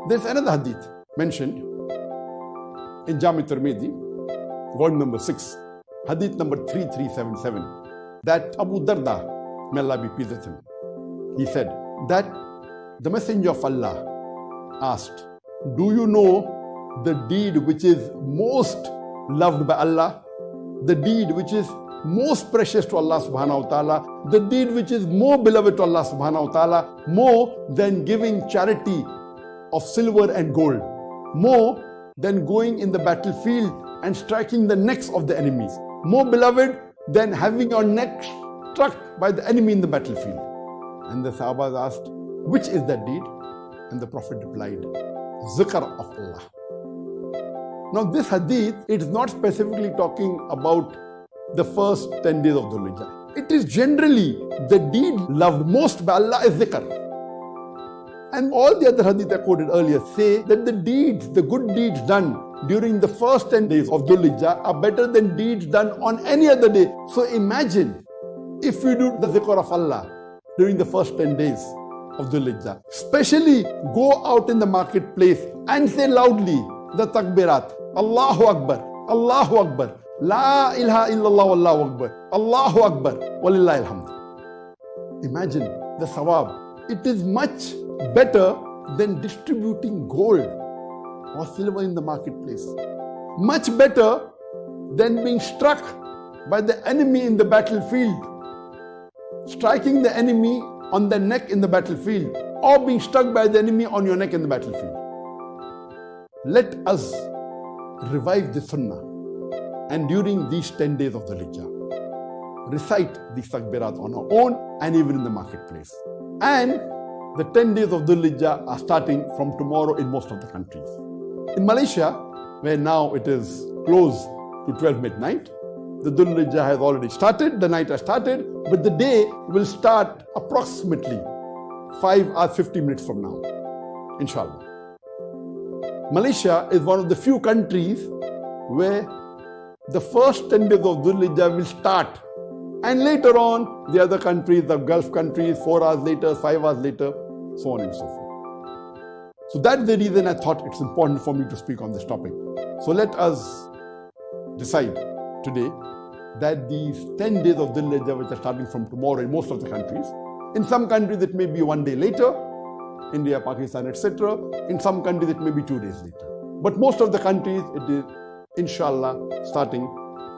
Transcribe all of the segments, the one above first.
There's another hadith mentioned in Jami Tirmidhi, volume number 6, hadith number 3377, that Abu Darda, may Allah be pleased with him, he said that the Messenger of Allah asked, do you know the deed which is most loved by Allah, the deed which is most precious to Allah subhanahu wa ta'ala, the deed which is more beloved to Allah subhanahu wa ta'ala, more than giving charity of silver and gold, more than going in the battlefield and striking the necks of the enemies, more beloved than having your neck struck by the enemy in the battlefield? And the Sahabas asked, which is that deed? And the Prophet replied, zikr of Allah. Now this hadith, it is not specifically talking about the first 10 days of Dhul Hijjah. It is generally the deed loved most by Allah is zikr. And all the other hadith I quoted earlier say that the deeds, the good deeds done during the first 10 days of Dhul Hijjah are better than deeds done on any other day. So imagine if we do the zikr of Allah during the first 10 days of Dhul Hijjah. Especially go out in the marketplace and say loudly the takbirat. Allahu Akbar, Allahu Akbar, La ilaha illallah wallahu Akbar, Allahu Akbar, walillahi alhamd. Imagine the sawab. It is much better than distributing gold or silver in the marketplace. Much better than being struck by the enemy in the battlefield, striking the enemy on the neck in the battlefield, or being struck by the enemy on your neck in the battlefield. Let us revive the sunnah, and during these 10 days of the Hijjah, recite these takbirat on our own and even in the marketplace. And the 10 days of Dhul Hijjah are starting from tomorrow in most of the countries. In Malaysia, where now it is close to 12 midnight, the Dhul Hijjah has already started, the night has started, but the day will start approximately 5 or 50 minutes from now, inshallah. Malaysia is one of the few countries where the first 10 days of Dhul Hijjah will start, and later on the other countries, the Gulf countries, 4 hours later, 5 hours later, so on and so forth. So that's the reason I thought it's important for me to speak on this topic. So let us decide today that these 10 days of Dhul Hijjah, which are starting from tomorrow in most of the countries, in some countries it may be one day later, India, Pakistan, etc. In some countries it may be 2 days later. But most of the countries it is, inshallah, starting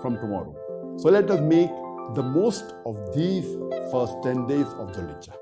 from tomorrow. So let us make the most of these first 10 days of Dhul Hijjah.